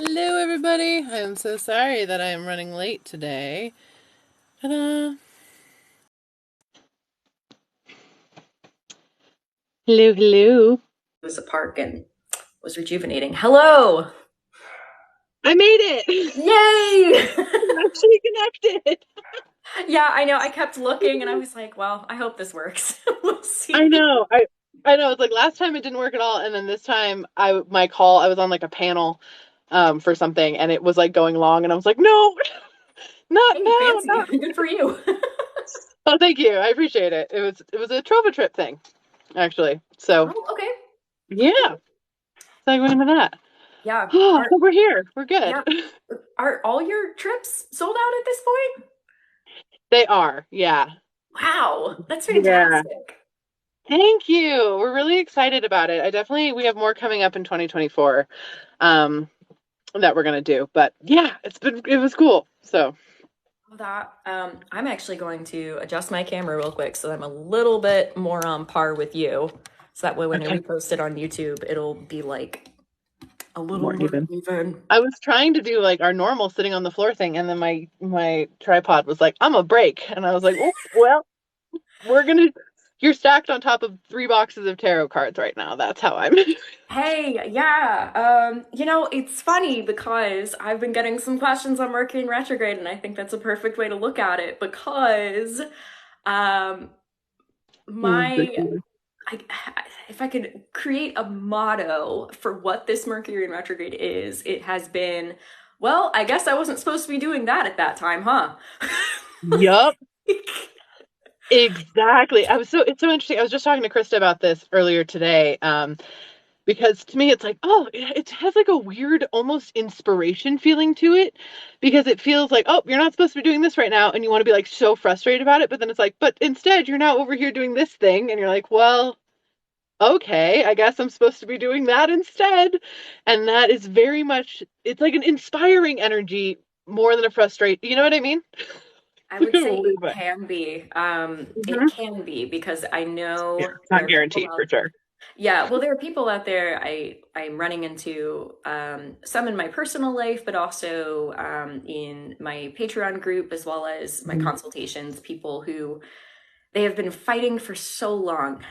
Hello, everybody. I am so sorry that I am running late today. Ta-da! Hello, hello. It was a park and was rejuvenating. Hello! I made it! Yay! I'm actually connected. Yeah, I know. I kept looking and I was like, well, I hope this works. We'll I see. know. I know. It's like last time it didn't work at all, and then this time I was on like a panel for something, and it was like going long, and I was like, no, not Hey, now, fancy. not. Good for you. Oh, thank you. I appreciate it. It was a Trova trip thing, actually. So Oh, okay. yeah, Cool. so I went into that. Yeah. Oh, Are so we're here. We're good. yeah. Are all your trips sold out at this point? They are. Yeah. Wow, that's Yeah. fantastic. Thank you. We're really excited about it. We have more coming up in 2024 um that we're gonna do. But yeah, it was cool. So That I'm actually going to adjust my camera real quick so that I'm a little bit more on par with you. So that way when I okay, repost it on YouTube, it'll be like a little more more even. even. I was trying to do like our normal sitting on the floor thing, and then my tripod was like, I'm a break. And I was like, oh, well, we're gonna you're stacked on top of three boxes of tarot cards right now. That's how I'm Hey, yeah. It's funny because I've been getting some questions on Mercury and Retrograde, and I think that's a perfect way to look at it because um my I, if I could create a motto for what this Mercury and Retrograde is, it has been, well, I guess I wasn't supposed to be doing that at that time, huh? Yup. Exactly. It's so interesting. I was just talking to Krista about this earlier today. Because to me it's like, oh, it has like a weird almost inspiration feeling to it, because it feels like, oh, you're not supposed to be doing this right now, and you want to be like so frustrated about it, but then it's like, but instead you're now over here doing this thing, and you're like, well, okay, I guess I'm supposed to be doing that instead. And that is very much, it's like an inspiring energy more than a frustrate, you know what I mean? I It's would like a say weird it way. can be. It Hmm. can be because I Yeah, know it's there not are people guaranteed out. for sure. Yeah, well, there are people out there I'm running into, some in my personal life, but also in my Patreon group as well as my Mhm. consultations. People who they have been fighting for so long,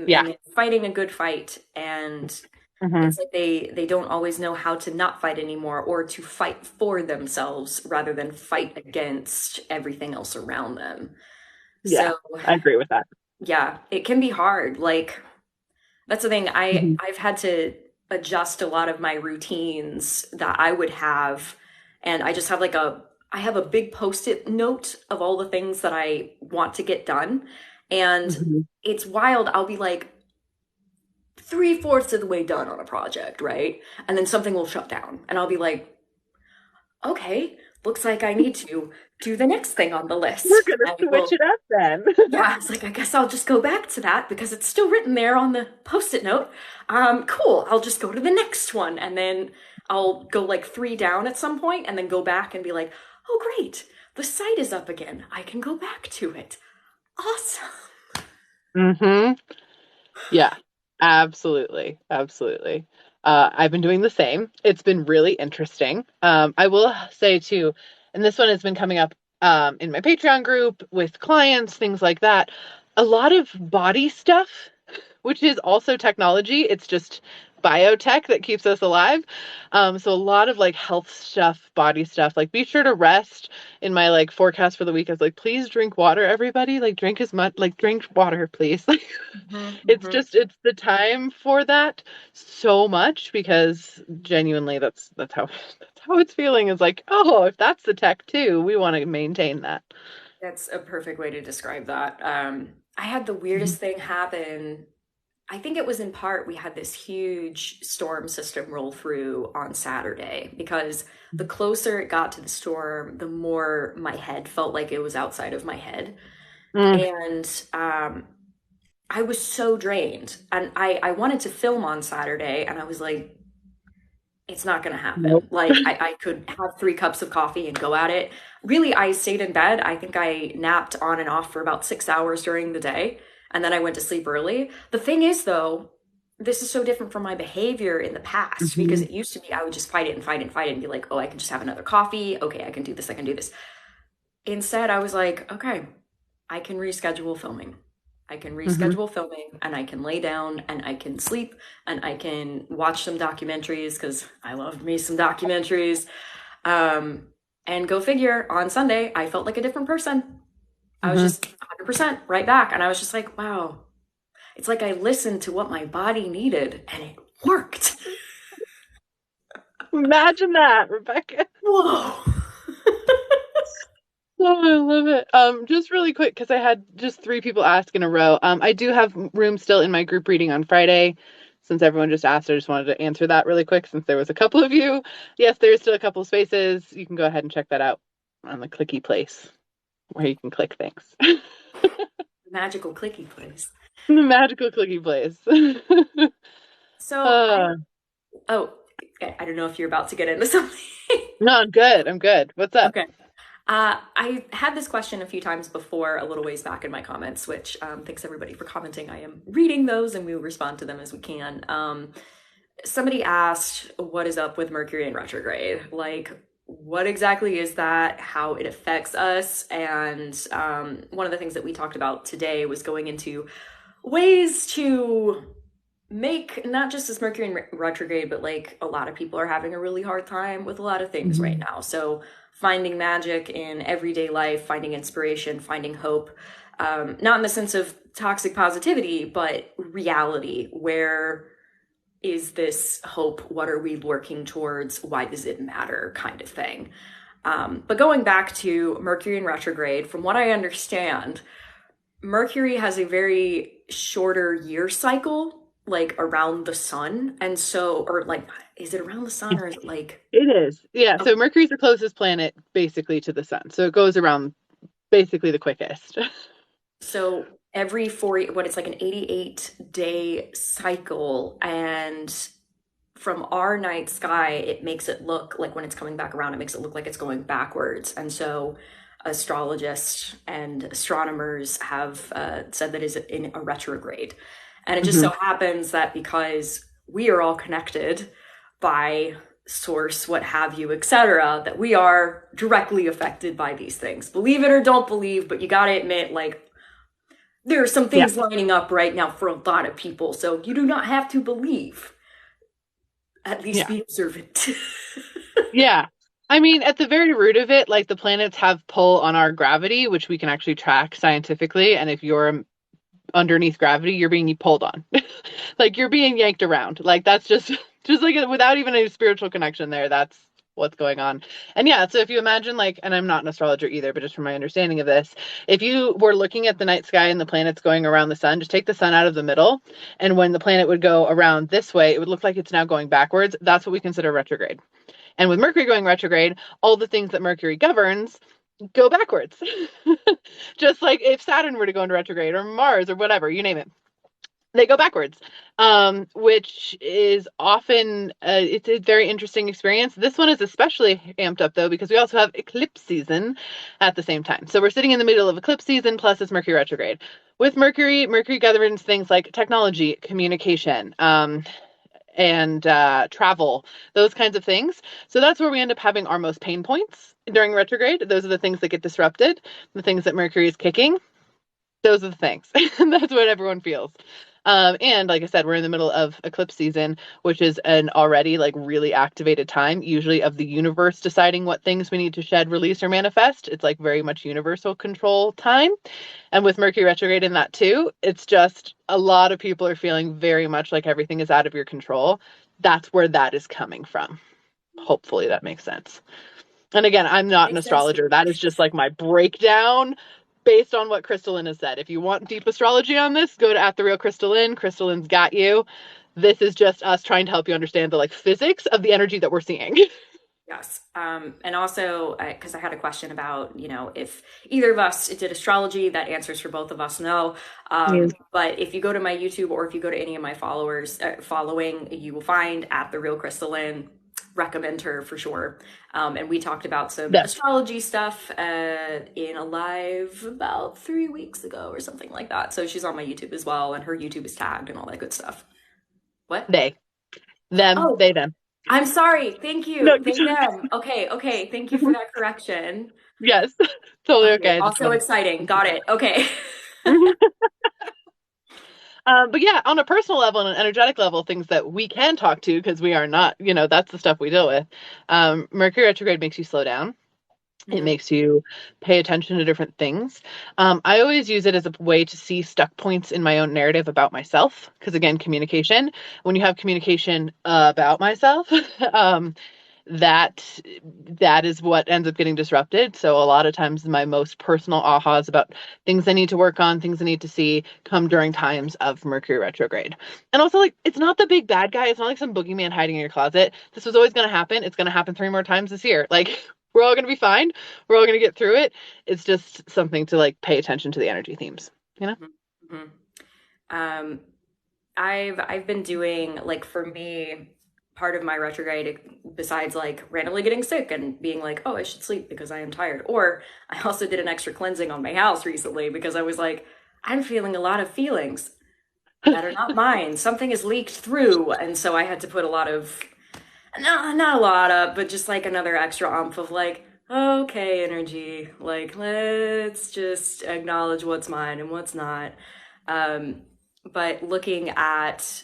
Yeah. and fighting a good fight, and Hmm. it's like they don't always know how to not fight anymore or to fight for themselves rather than fight against everything else around them. Yeah, So I agree with that. yeah, it can be hard. Like that's the thing. Hmm. I've had to adjust a lot of my routines that I would have, and I just have like a I have a big post-it note of all the things that I want to get done, and Hmm. it's wild. I'll be like three-fourths of the way done on a project, right? And then something will shut down, and I'll be like, okay, looks like I need to do the next thing on the We're list. gonna I switch will it up then. Yeah, it's like I guess I'll just go back to that because it's still written there on the post-it note. Cool. I'll just go to the next one and then I'll go like three down at some point and then go back and be like, oh great, the site is up again. I can go back to it. Awesome. Hmm. Yeah, absolutely. Absolutely. I've been doing the same. It's been really interesting. I will say too, and this one has been coming up in my Patreon group with clients, things like that. A lot of body stuff, which is also technology. It's just biotech that keeps us alive. So a lot of like health stuff, body stuff. Like, be sure to rest. In my like forecast for the week, I was like, please drink water, everybody. Like, drink as much, like, drink water, please. Like, it's the time for that so much, because genuinely that's how that's how it's feeling, is like, oh, if that's the tech too, we want to maintain that. That's a perfect way to describe that. I had the Mhm. weirdest thing happen. I think it was in part we had this huge storm system roll through on Saturday because the closer it got to the storm, the more my head felt like it was outside of my head. Mm, And I was so drained. And I wanted to film on Saturday, and I was like, it's not going to nope. happen. Like, I could have three cups of coffee and go at it. Really, I stayed in bed. I think I napped on and off for about 6 hours during the day. And then I went to sleep early. The thing is, though, this is so different from my behavior in the past because Hmm. it used to be I would just fight it and fight it and fight it and be like, oh, I can just have another coffee. Okay, I can do this. I can do this. Instead, I was like, okay, I can reschedule filming. I can Hmm. reschedule filming and I can lay down and I can sleep and I can watch some documentaries because I love me some documentaries. Um, and go figure, on Sunday, I felt like a different person. I was Hmm. just 100% right back. And I was just like, wow, it's like I listened to what my body needed and it worked. Imagine that, Rebecca. Whoa. Oh, I love it. Just really quick, because I had just three people ask in a row. I do have room still in my group reading on Friday. Since everyone just asked, I just wanted to answer that really quick since there was a couple of you. Yes, there's still a couple of spaces. You can go ahead and check that out on the clicky place where you can click things. Magical clicky place. The magical clicky place. So I, uh, oh, I don't know if you're about to get into something. no, I'm good. I'm good. What's up? Okay. I had this question a few times before, a little ways back in my comments, which thanks everybody for commenting. I am reading those and we'll respond to them as we can. Somebody asked, what is up with Mercury in retrograde? Like, what exactly is that? How it affects us? And one of the things that we talked about today was going into ways to make not just this Mercury in retrograde, but like a lot of people are having a really hard time with a lot of things right Mhm. now. So finding magic in everyday life, finding inspiration, finding hope, not in the sense of toxic positivity, but reality. Where is this hope? What are we working towards? Why does it matter? Kind of thing. But going back to Mercury in retrograde, from what I understand, Mercury has a very shorter year cycle, like around the sun. And so, or like, is it around the sun or is it like, It is. Yeah. okay, So Mercury's the closest planet basically to the sun. So it goes around basically the quickest. so every 40, what it's like an 88-day cycle. And from our night sky, it makes it look like when it's coming back around, it makes it look like it's going backwards. And so astrologists and astronomers have said that is in a retrograde. And it just Hmm. so happens that because we are all connected by source, what have you, etc., that we are directly affected by these things. Believe it or don't believe, but you got to admit, like, there are some Yeah. things lining up right now for a lot of people. So you do not have to believe, at least Yeah. be observant. Yeah. I mean, at the very root of it, like the planets have pull on our gravity, which we can actually track scientifically. And if you're underneath gravity, you're being pulled on. Like you're being yanked around. Like that's just just like without even a spiritual connection there, that's what's going on. And yeah, so if you imagine like, and I'm not an astrologer either, but just from my understanding of this, if you were looking at the night sky and the planets going around the sun, just take the sun out of the middle, and when the planet would go around this way, it would look like it's now going backwards. That's what we consider retrograde. And with Mercury going retrograde, all the things that Mercury governs go backwards. Just like if Saturn were to go into retrograde or Mars or whatever, you name it, they go backwards, which is often it's a very interesting experience. This one is especially amped up though because we also have eclipse season at the same time. So we're sitting in the middle of eclipse season plus it's Mercury retrograde. With Mercury governs things like technology, communication, and travel, those kinds of things. So that's where we end up having our most pain points during retrograde. Those are the things that get disrupted, the things that Mercury is kicking. Those are the things. And that's what everyone feels. And like I said, we're in the middle of eclipse season, which is an already like really activated time, usually of the universe deciding what things we need to shed, release, or manifest. It's like very much universal control time. And with Mercury retrograde in that too, it's just a lot of people are feeling very much like everything is out of your control. That's where that is coming from. Hopefully that makes sense. And again, I'm not an Makes sense to astrologer. me. That is just like my breakdown based on what Crystalline has said. If you want deep astrology on this, go to at the real Crystalline. Crystalline's got you. This is just us trying to help you understand the like physics of the energy that we're seeing. Yes. And also, because I had a question about, if either of us did astrology, that answers for both of us no. Yes. But if you go to my YouTube or if you go to any of my followers following, you will find at the real Crystalline. Recommend her for sure. And we talked about some Yes. astrology stuff in a live about 3 weeks ago or something like that. So she's on my YouTube as well, and her YouTube is tagged and all that good stuff. What? They, them, Oh, they, them. I'm sorry. Thank No, you. They, them. Okay, okay. Thank you for that correction. yes, totally Okay, okay. I just also wanted exciting. to. Got it. Okay. But yeah, on a personal level and an energetic level, things that we can talk to because we are not, that's the stuff we deal with. Mercury retrograde makes you slow down. It Mhm, makes you pay attention to different things. I always use it as a way to see stuck points in my own narrative about myself. Because again, communication, when you have communication about myself, um, that that is what ends up getting disrupted. So a lot of times my most personal ahas about things I need to work on, things I need to see come during times of Mercury retrograde. And also like it's not the big bad guy, it's not like some boogeyman hiding in your closet. This was always going to happen. It's going to happen 3 more times this year. Like we're all going to be fine. We're all going to get through it. It's just something to like pay attention to the energy themes, you know? mhm, mhm. Um, I've been doing like for me, part of my retrograde, besides like randomly getting sick and being like, oh, I should sleep because I am tired. Or I also did an extra cleansing on my house recently because I was like, I'm feeling a lot of feelings that are not mine. Something is leaked through, and so I had to put a lot of, no, not a lot of, but just like another extra umph of like, okay, energy. Like, let's just acknowledge what's mine and what's not. Um, but looking at,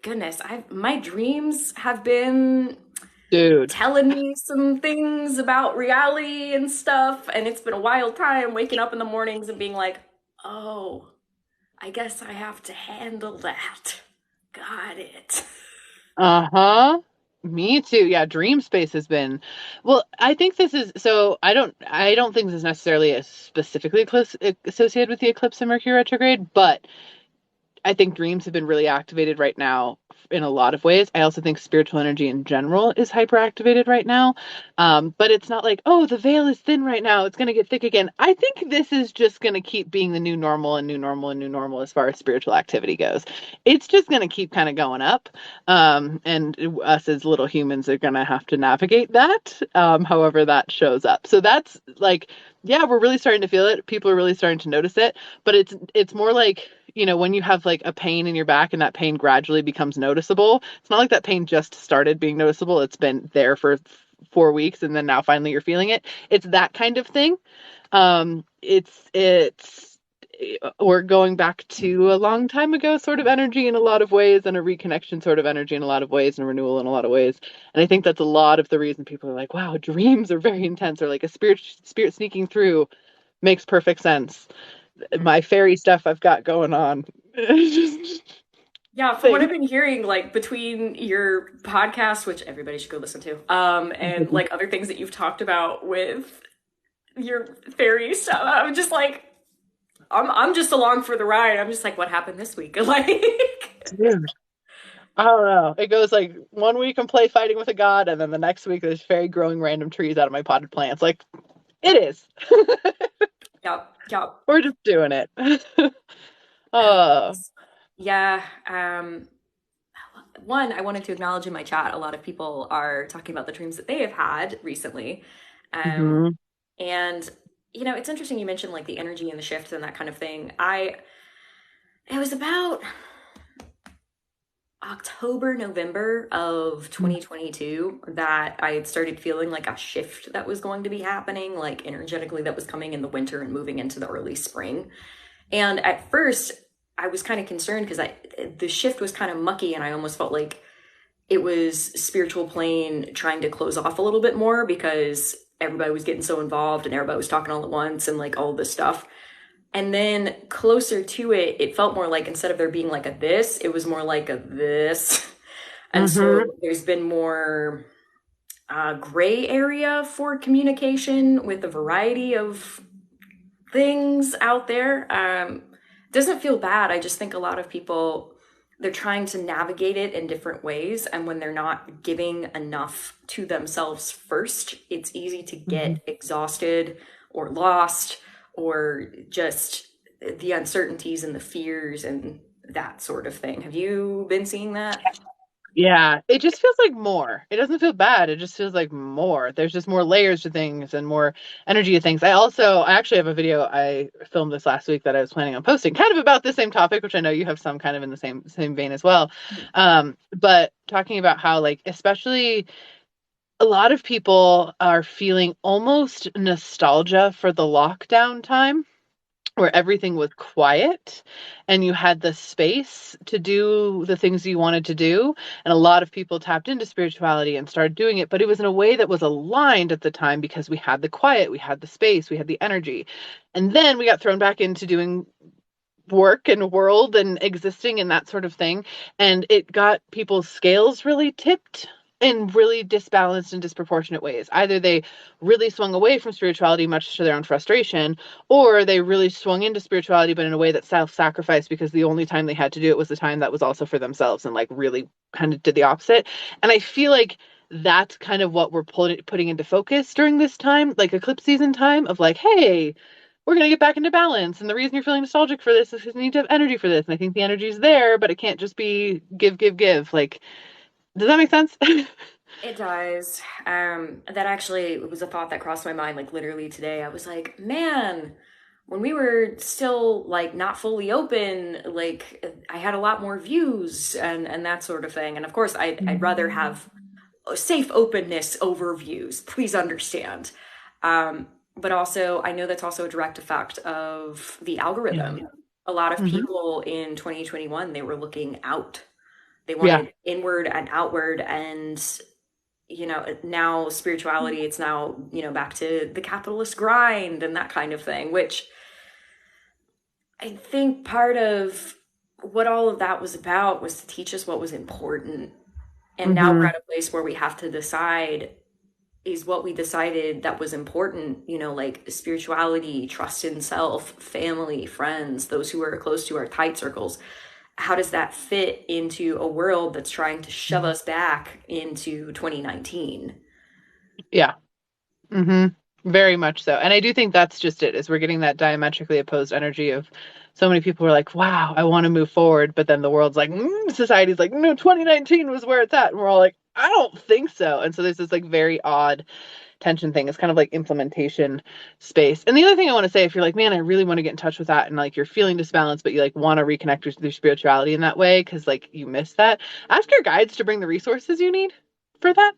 goodness, I my dreams have been Dude. telling me some things about reality and stuff, and it's been a wild time waking up in the mornings and being like, oh, I guess I have to handle that. Got it. Uh-huh. Me too. Yeah, dream space has been. Well, I think this is so I don't think this is necessarily a specifically close associated with the eclipse in Mercury retrograde, but I think dreams have been really activated right now in a lot of ways. I also think spiritual energy in general is hyperactivated right now. But it's not like, oh, the veil is thin right now. It's going to get thick again. I think this is just going to keep being the new normal and new normal and new normal as far as spiritual activity goes. It's just going to keep kind of going up. And us as little humans are going to have to navigate that, however that shows up. So that's like, yeah, we're really starting to feel it. People are really starting to notice it. But it's more like when you have like a pain in your back and that pain gradually becomes noticeable, it's not like that pain just started being noticeable. It's been there for 4 weeks and then now finally you're feeling it. It's that kind of thing. It's we're going back to a long time ago sort of energy in a lot of ways and a reconnection sort of energy in a lot of ways and a renewal in a lot of ways. And I think that's a lot of the reason people are like, wow, dreams are very intense or like a spirit sneaking through makes perfect sense. My fairy stuff I've got going on. Just Yeah, from what thing. I've been hearing, like between your podcast, which everybody should go listen to, and like other things that you've talked about with your fairy stuff, I'm just like, I'm just along for the ride. I'm just like, what happened this week? Like, Dude, I don't know. It goes like 1 week I'm play fighting with a god, and then the next week there's fairy growing random trees out of my potted plants. Like it is. yeah, yeah. We're just doing it. Oh. Yeah. One, I wanted to acknowledge in my chat, a lot of people are talking about the dreams that they have had recently. Um, Hmm. and it's interesting you mentioned like the energy and the shift and that kind of thing. It was about October, November of 2022 that I had started feeling like a shift that was going to be happening, like energetically that was coming in the winter and moving into the early spring. And at first, I was kind of concerned because the shift was kind of mucky, and I almost felt like it was spiritual plane trying to close off a little bit more because everybody was getting so involved and everybody was talking all at once and like all this stuff. And then closer to it, it felt more like instead of there being like a this, it was more like a this. And Hmm. so there's been more gray area for communication with a variety of things out there. Doesn't feel bad. I just think a lot of people, they're trying to navigate it in different ways. And when they're not giving enough to themselves first, it's easy to Hmm. get exhausted or lost or just the uncertainties and the fears and that sort of thing. Have you been seeing that? Yeah, it just feels like more. It doesn't feel bad. It just feels like more. There's just more layers to things and more energy to things. I actually have a video I filmed this last week that I was planning on posting, kind of about the same topic, which I know you have some kind of in the same vein as well. But talking about how like especially a lot of people are feeling almost nostalgia for the lockdown time where everything was quiet and you had the space to do the things you wanted to do. And a lot of people tapped into spirituality and started doing it, but it was in a way that was aligned at the time because we had the quiet, we had the space, we had the energy. And then we got thrown back into doing work and world and existing and that sort of thing. And it got people's scales really tipped in really disbalanced and disproportionate ways. Either they really swung away from spirituality, much to their own frustration, or they really swung into spirituality, but in a way that self sacrificed because the only time they had to do it was the time that was also for themselves and like really kind of did the opposite. And I feel like that's kind of what we're putting into focus during this time, like eclipse season time, of like, hey, we're going to get back into balance. And the reason you're feeling nostalgic for this is because you need to have energy for this. And I think the energy is there, but it can't just be give, give, give. Like, does that make sense? It does. That actually was a thought that crossed my mind like literally today. I was like, man, when we were still like not fully open, like I had a lot more views and that sort of thing. And of course, I'd rather have safe openness over views. Please understand. But also, I know that's also a direct effect of the Yeah. algorithm. A lot of Hmm. people in 2021, they were looking out. They Yeah. wanted inward and outward, and now spirituality, it's now, back to the capitalist grind and that kind of thing, which I think part of what all of that was about was to teach us what was important. And now we're Hmm. at a place where we have to decide, is what we decided that was important, like spirituality, trust in self, family, friends, those who are close to our tight circles. How does that fit into a world that's trying to shove us back into 2019? Yeah. Hmm. Very much so. And I do think that's just it, is we're getting that diametrically opposed energy of so many people are like, wow, I want to move forward. But then the world's like, society's like, no, 2019 was where it's at. And we're all like, I don't think so. And so there's this like very odd tension thing. It's kind of like implementation space. And the other thing I want to say, if you're like, man, I really want to get in touch with that, and like you're feeling disbalanced, but you like want to reconnect with your spirituality in that way because like you miss that, ask your guides to bring the resources you need for that.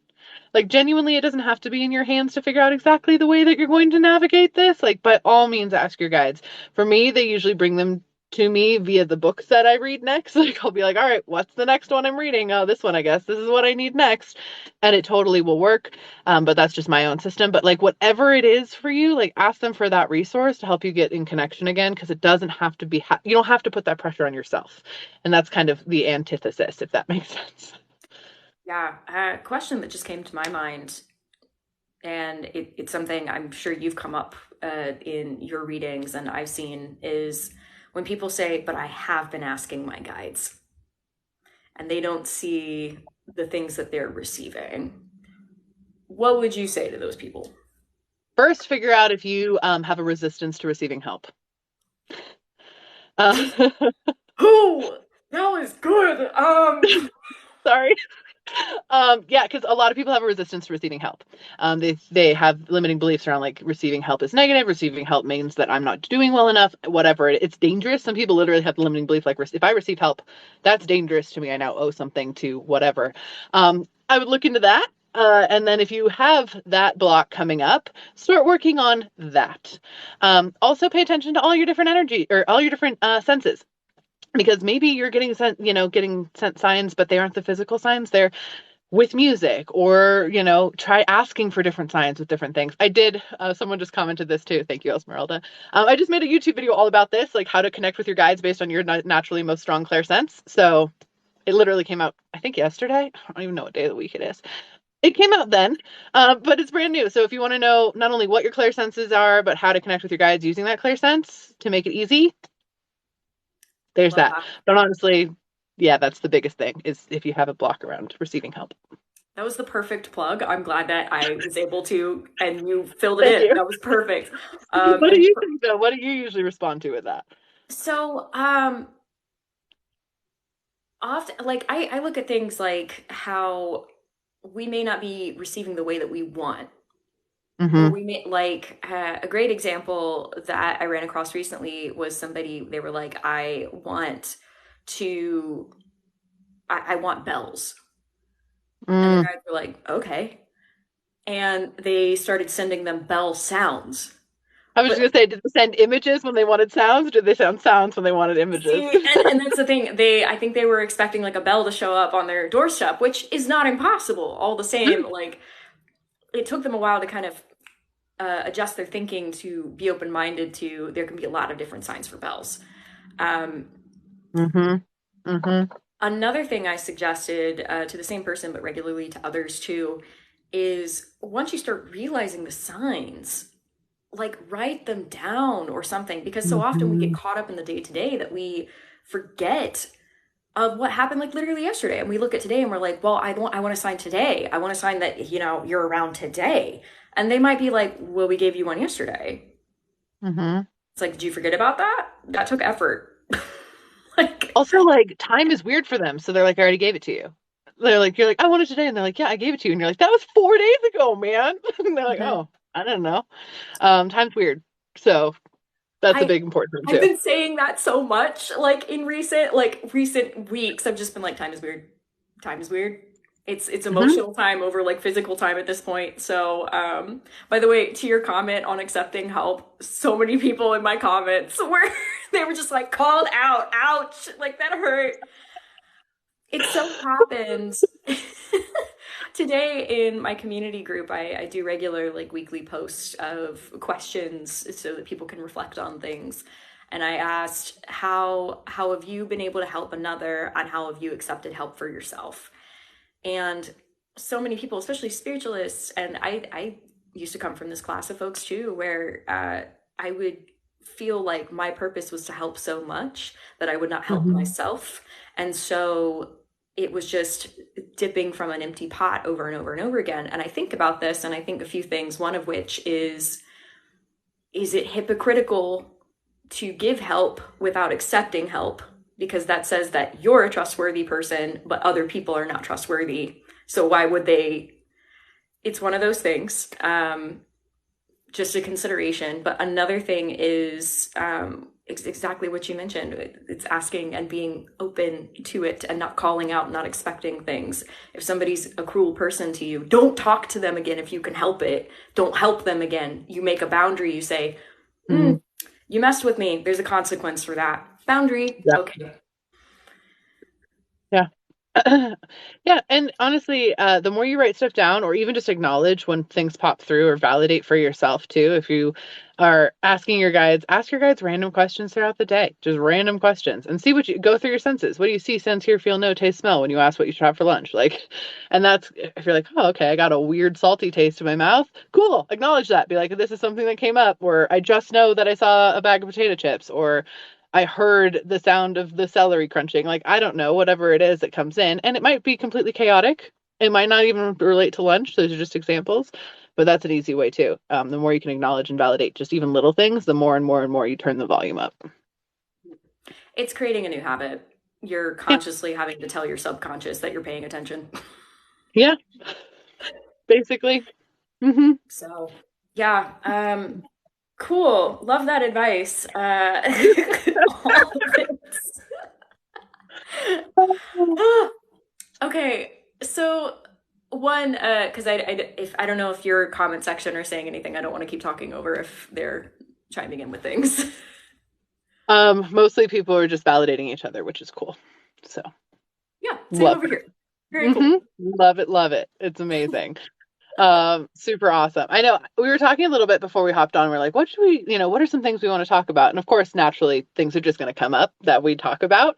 Like genuinely, it doesn't have to be in your hands to figure out exactly the way that you're going to navigate this. Like, by all means, ask your guides. For me, they usually bring them to me via the books that I read next. Like, I'll be like, all right, what's the next one I'm reading? Oh, this one, I guess. This is what I need next. And it totally will work. But that's just my own system. But like, whatever it is for you, like, ask them for that resource to help you get in connection again, because it doesn't have to be, you don't have to put that pressure on yourself. And that's kind of the antithesis, if that makes sense. Yeah, a question that just came to my mind, and it's something I'm sure you've come up in your readings and I've seen, is when people say, but I have been asking my guides, and they don't see the things that they're receiving. What would you say to those people? First, figure out if you have a resistance to receiving help. Uh, Oh, that was good. sorry. Yeah, because a lot of people have a resistance to receiving help. They have limiting beliefs around like receiving help is negative. Receiving help means that I'm not doing well enough. Whatever, it's dangerous. Some people literally have the limiting belief like if I receive help, that's dangerous to me. I now owe something to whatever. I would look into that. And then if you have that block coming up, start working on that. Also pay attention to all your different energy or all your different senses, because maybe you're getting sent, getting sent signs, but they aren't the physical signs. They're with music, or try asking for different signs with different things. I did, someone just commented this too, thank you, Esmeralda. I just made a YouTube video all about this, like how to connect with your guides based on your naturally most strong clairsense. So it literally came out, I think, yesterday. I don't even know what day of the week it is. It came out then, but it's brand new. So if you want to know not only what your clairsenses are, but how to connect with your guides using that clairsense to make it easy, there's Love that. that. But honestly, yeah, that's the biggest thing, is if you have a block around receiving help. That was the perfect plug. I'm glad that I was able to, and you filled it Thank in. you. That was perfect. What do And you think though? What do you usually respond to with that? so, often, like, I look at things like how we may not be receiving the way that we want, or Mm-hmm. we may like a great example that I ran across recently was somebody, they were like, to I want bells. And the Mm. guys were like, okay. And they started sending them bell sounds. I was just But gonna say, did they send images when they wanted sounds, or did they send sounds when they wanted images? see, and that's the thing. I think they were expecting like a bell to show up on their doorstep, which is not impossible. All the same, like it took them a while to kind of adjust their thinking to be open minded to there can be a lot of different signs for bells. Um, Mm-hmm. Mm-hmm. Another thing I suggested to the same person, but regularly to others too, is once you start realizing the signs, like write them down or something, because so often we get Mm-hmm. caught up in the day to day that we forget of what happened like literally yesterday. And we look at today and we're like, well, I want to sign today. I want to sign that, you're around today. And they might be like, well, we gave you one yesterday. Mm-hmm. It's like, did you forget about that? That took effort. Like, Also, like, time is weird for them, so they're like, I already gave it to you. They're like, you're like, I want it today, and they're like, yeah, I gave it to you, and you're like, that was 4 days ago, man. And they're like, mhm. oh, I don't know. Time's weird, so that's a I big important I've thing too. been saying that so much, like in recent weeks. I've just been like, time is weird. Time is weird. It's Hmm. emotional time over like physical time at this point. So, by the way, to your comment on accepting help, so many people in my comments were they were just like called out, ouch, like that hurt. It so happens. Today in my community group, I do regular like weekly posts of questions so that people can reflect on things. And I asked, how have you been able to help another, and how have you accepted help for yourself? And so many people, especially spiritualists, and I used to come from this class of folks too, where I would feel like my purpose was to help so much that I would not help Hmm. myself. And so it was just dipping from an empty pot over and over and over again. And I think about this and I think a few things, one of which is it hypocritical to give help without accepting help? Because that says that you're a trustworthy person, but other people are not trustworthy. So why would they? It's one of those things. Just a consideration. But another thing is exactly what you mentioned. It's asking and being open to it and not calling out, not expecting things. If somebody's a cruel person to you, don't talk to them again if you can help it. Don't help them again. You make a boundary. You say, Hmm. you messed with me. There's a consequence for that. Boundary. Yeah. Okay. Yeah. Yeah, and honestly, the more you write stuff down or even just acknowledge when things pop through or validate for yourself too, if you are asking your guides, ask your guides random questions throughout the day, just random questions and see what you go through your senses. What do you see, sense, hear, feel, know, taste, smell when you ask what you should have for lunch? Like, and that's if you're like, oh, okay, I got a weird salty taste in my mouth. Cool. Acknowledge that. Be like, this is something that came up, or I just know that I saw a bag of potato chips, or I heard the sound of the celery crunching. Like, I don't know, whatever it is that comes in. And it might be completely chaotic. It might not even relate to lunch. Those are just examples. But that's an easy way too. The more you can acknowledge and validate just even little things, the more and more and more you turn the volume up. It's creating a new habit. You're Yeah. consciously having to tell your subconscious that you're paying attention. Yeah. Basically. Hmm. So, yeah, cool. Love that advice. All of it. Okay, so one, because if I don't know if your comment section are saying anything, I don't want to keep talking over if they're chiming in with things. Mostly people are just validating each other, which is cool. So Yeah, same love over here. Very it. cool. Love it, love it. It's amazing. Super awesome. I know we were talking a little bit before we hopped on. We're like, what should we, what are some things we want to talk about? And of course, naturally, things are just going to come up that we talk about,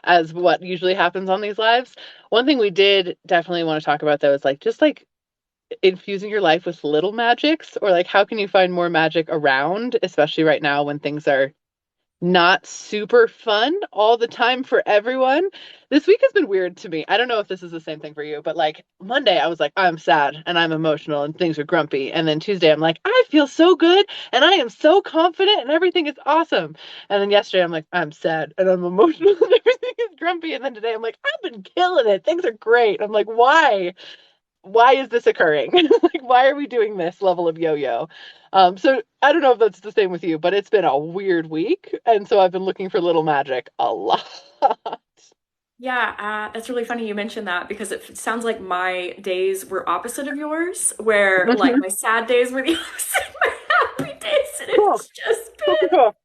as what usually happens on these lives. One thing we did definitely want to talk about though is like just like infusing your life with little magics, or like how can you find more magic around, especially right now when things are not super fun all the time for everyone. This week has been weird to me. I don't know if this is the same thing for you, but like Monday, I was like, I'm sad and I'm emotional and things are grumpy. And then Tuesday, I'm like, I feel so good and I am so confident and everything is awesome. And then yesterday, I'm like, I'm sad and I'm emotional and everything is grumpy. And then today, I'm like, I've been killing it. Things are great. I'm like, why? Why is this occurring? Like, why are we doing this level of yo-yo? So I don't know if that's the same with you, but it's been a weird week, and so I've been looking for little magic a lot. Yeah, that's really funny you mentioned that because it sounds like my days were opposite of yours, where like Mhm. my sad days were the opposite of my happy days, and Cool, it's just cool, cool, been. cool.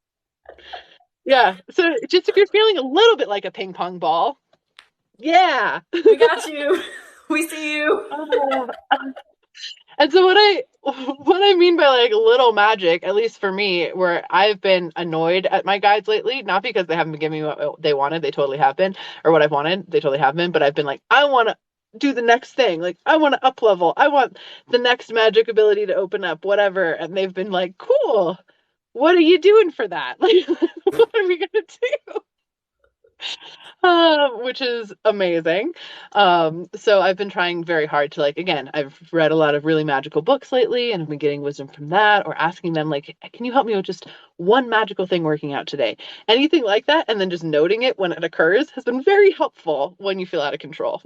Yeah. So just if you're feeling a little bit like a ping pong ball, yeah. We got you. We see you. And so what I mean by like little magic, at least for me, where I've been annoyed at my guides lately, not because they haven't been giving me what they wanted, they totally have been, or what I've wanted, they totally have been, but I've been like, I want to do the next thing. Like I want to up level. I want the next magic ability to open up, whatever. And they've been like, cool. What are you doing for that? Like, what are we gonna do? Which is amazing. So I've been trying very hard to like, again, I've read a lot of really magical books lately and I've been getting wisdom from that or asking them like, can you help me with just one magical thing working out today? Anything like that. And then just noting it when it occurs has been very helpful when you feel out of control.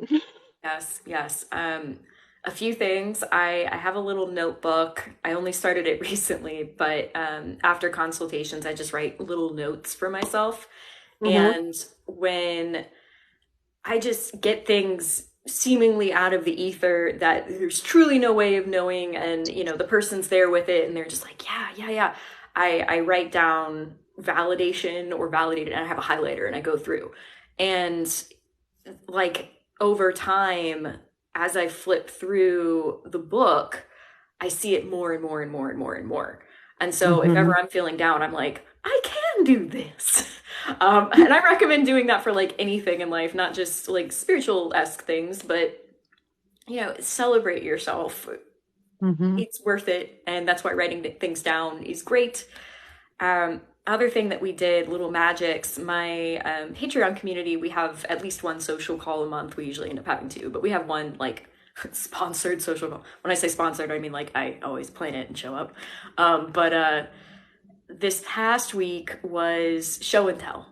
Yes, yes. A few things. I have a little notebook. I only started it recently, but after consultations, I just write little notes for myself. Hmm. And when I just get things seemingly out of the ether that there's truly no way of knowing, and the person's there with it, and they're just like, yeah, yeah, yeah. I write down validation or validated, and I have a highlighter, and I go through, and like over time, as I flip through the book, I see it more and more and more and more and more. And so if Hmm. ever I'm feeling down, I'm like, I can do this. And I recommend doing that for like anything in life, not just like spiritual-esque things, but celebrate yourself. Hmm. It's worth it. And that's why writing things down is great. Other thing that we did, little magics, my Patreon community, we have at least one social call a month. We usually end up having two, but we have one like sponsored social call. When I say sponsored, I mean like I always plan it and show up. But this past week was show and tell,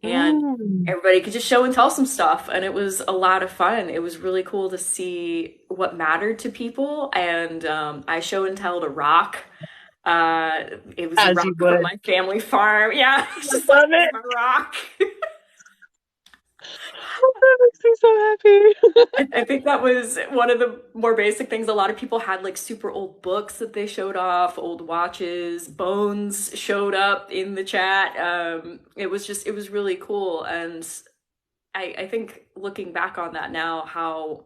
and Mm. everybody could just show and tell some stuff, and it was a lot of fun. It was really cool to see what mattered to people, and I show and tell to rock. It was a As you rock from would. my family farm. Yeah, it's just like Love it's it. my rock. That makes me so happy. I think that was one of the more basic things. A lot of people had like super old books that they showed off, old watches, bones showed up in the chat. It was really cool. And I think looking back on that now, how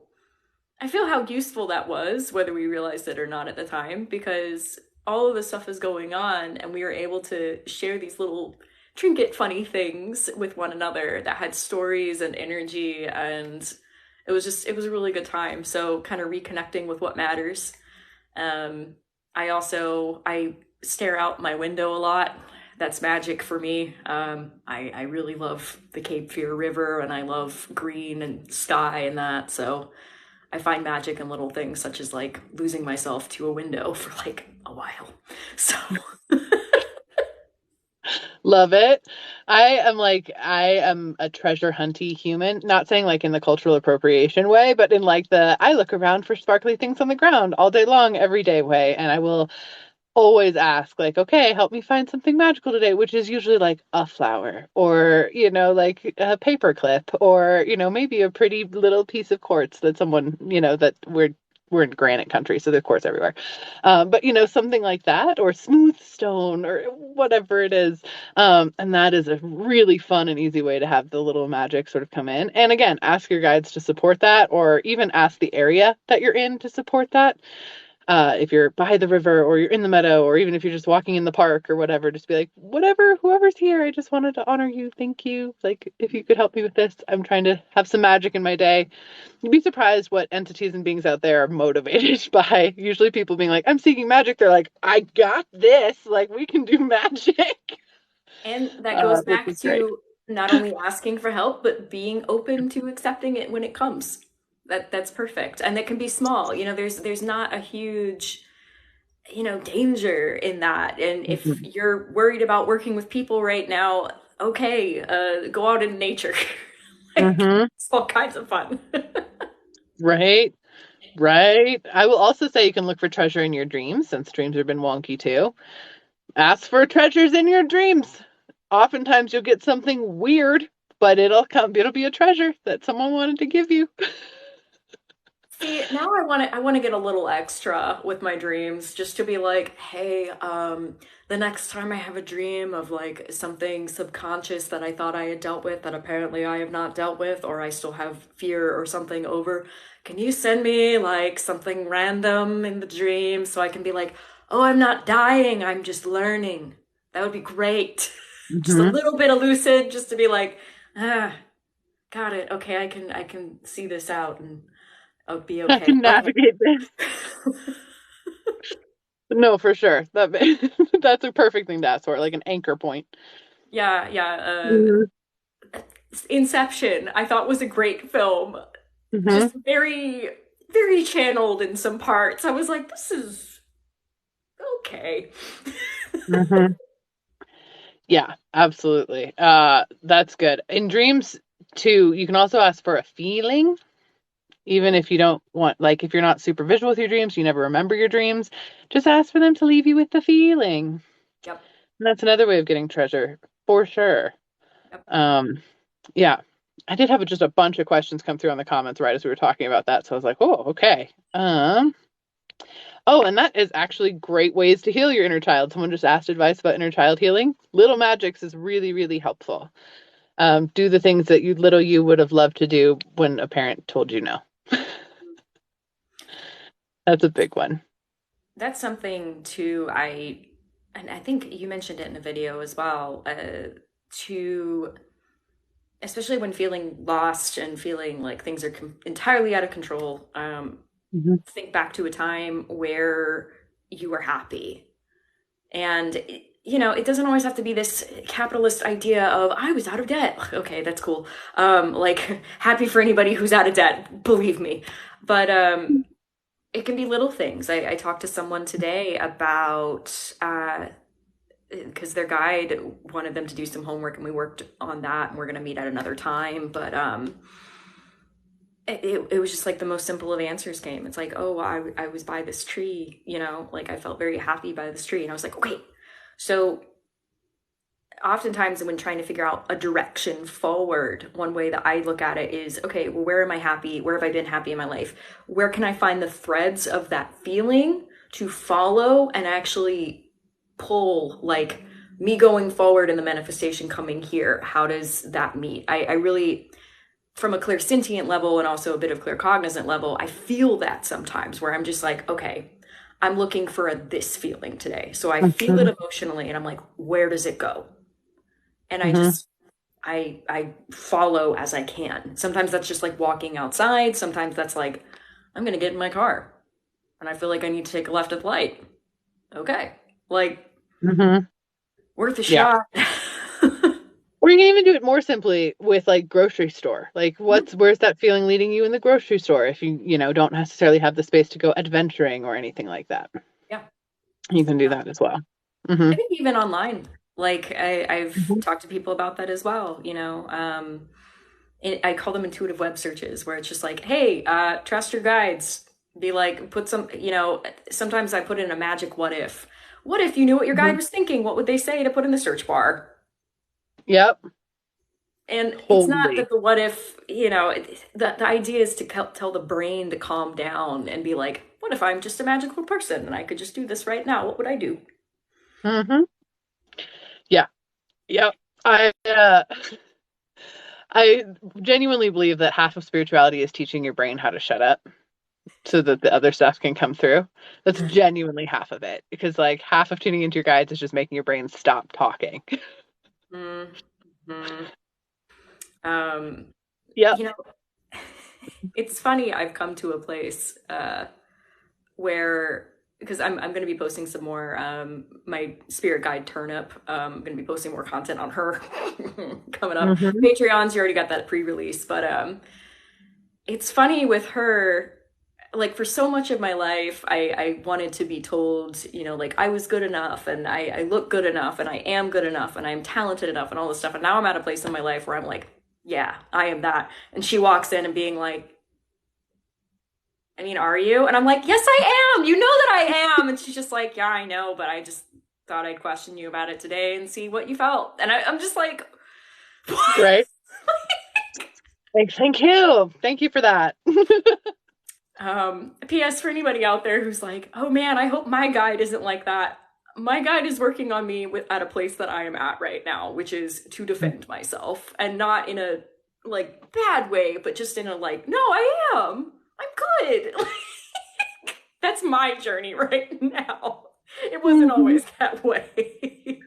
I feel how useful that was, whether we realized it or not at the time, because all of this stuff is going on and we were able to share these little trinket funny things with one another that had stories and energy, and it was a really good time. So kind of reconnecting with what matters. um I stare out my window a lot. That's magic for me. I really love the Cape Fear River, and I love green and sky and that. So I find magic in little things such as like losing myself to a window for like a while. So Love it. I am a treasure hunty human. Not saying like in the cultural appropriation way, but in like the I look around for sparkly things on the ground all day long, every day way. And I will always ask, like, okay, help me find something magical today, which is usually like a flower or, like a paper clip or, maybe a pretty little piece of quartz that someone, that we're in granite country, so there's quartz everywhere. But something like that, or smooth stone, or whatever it is. And that is a really fun and easy way to have the little magic sort of come in. And again, ask your guides to support that, or even ask the area that you're in to support that. If you're by the river or you're in the meadow, or even if you're just walking in the park or whatever, just be like, whatever, whoever's here, I just wanted to honor you. Thank you. Like, if you could help me with this, I'm trying to have some magic in my day. You'd be surprised what entities and beings out there are motivated by. Usually people being like, I'm seeking magic. They're like, I got this. Like, we can do magic. And that goes which back is great. to not only asking for help, but being open to accepting it when it comes. That's perfect. And that can be small. You know, there's not a huge, danger in that. And if Mhm. you're worried about working with people right now, okay, go out in nature. Like Mhm. it's all kinds of fun. Right. Right. I will also say you can look for treasure in your dreams since dreams have been wonky too. Ask for treasures in your dreams. Oftentimes you'll get something weird, but it'll be a treasure that someone wanted to give you. See, now I want to get a little extra with my dreams just to be like, hey, the next time I have a dream of like something subconscious that I thought I had dealt with that apparently I have not dealt with or I still have fear or something over, can you send me like something random in the dream so I can be like, "Oh, I'm not dying, I'm just learning." That would be great. Just a Hmm. little bit of lucid just to be like, "Ah, got it. Okay, I can see this out and I'll be I okay." can Okay. navigate this. No, for sure. That's a perfect thing to ask for, like an anchor point. Yeah, yeah. Hmm. Inception, I thought was a great film. Hmm. Just very, very channeled in some parts. I was like, this is okay. Hmm. Yeah, absolutely. That's good. In dreams too, you can also ask for a feeling, even if you don't want, like, if you're not super visual with your dreams, you never remember your dreams, just ask for them to leave you with the feeling. Yep, And that's another way of getting treasure, for sure. yep. Um, yeah. I did have just a bunch of questions come through on the comments right as we were talking about that, so I was like, oh, okay. Oh, and that is actually great ways to heal your inner child. Someone just asked advice about inner child healing. Little magics is really, really helpful. Do the things that little you would have loved to do when a parent told you no. That's a big one. That's something too. And I think you mentioned it in a video as well. To especially when feeling lost and feeling like things are entirely out of control. Hmm. Think back to a time where you were happy. And, it doesn't always have to be this capitalist idea of I was out of debt. Okay, that's cool. Like, happy for anybody who's out of debt, believe me. But it can be little things. I talked to someone today about, because their guide wanted them to do some homework and we worked on that and we're going to meet at another time. But it was just like the most simple of answers came. It's like, oh, I was by this tree, like I felt very happy by this tree. And I was like, okay. So oftentimes when trying to figure out a direction forward, one way that I look at it is, okay, well, where am I happy? Where have I been happy in my life? Where can I find the threads of that feeling to follow and actually pull like me going forward and the manifestation coming here? How does that meet? I really from a clear sentient level and also a bit of clear cognizant level, I feel that sometimes where I'm just like, okay, I'm looking for this feeling today. So I feel it Hmm. emotionally and I'm like, where does it go? And I Hmm. just I follow as I can. Sometimes that's just like walking outside. Sometimes that's like, I'm gonna get in my car and I feel like I need to take a left at the light. Okay. Like Hmm. worth a Yeah. shot. Or you can even do it more simply with like grocery store. Like where's that feeling leading you in the grocery store if you don't necessarily have the space to go adventuring or anything like that. Yeah. You can do that as well. Hmm. I think even online, like I've Hmm. talked to people about that as well. I call them intuitive web searches, where it's just like, hey, trust your guides. Be like, put some, sometimes I put in a magic what if. What if you knew what your guide Hmm. was thinking? What would they say to put in the search bar? Yep. And it's not Totally. that the what if, the idea is to tell the brain to calm down and be like, what if I'm just a magical person and I could just do this right now? What would I do? Hmm. Yeah. Yep. I genuinely believe that half of spirituality is teaching your brain how to shut up so that the other stuff can come through. That's genuinely half of it because like half of tuning into your guides is just making your brain stop talking. Mm-hmm. Um, Yep. you know, it's funny. I've come to a place where because I'm going to be posting some more, my spirit guide Turnip. I'm going to be posting more content on her coming up. Hmm. Patreons, you already got that pre-release, but it's funny with her, like for so much of my life, I wanted to be told, like I was good enough and I look good enough and I am good enough and I'm talented enough and all this stuff. And now I'm at a place in my life where I'm like, yeah, I am that. And she walks in and being like, I mean, are you? And I'm like, yes, I am. You know that I am. And she's just like, yeah, I know, but I just thought I'd question you about it today and see what you felt. And I'm just like, what? Right. Thank you. Thank you for that. P.S. for anybody out there who's like, oh man, I hope my guide isn't like that. My guide is working on me at a place that I am at right now, which is to defend myself and not in a like bad way, but just in a like, no, I am. I'm good. That's my journey right now. It wasn't Mhm. always that way.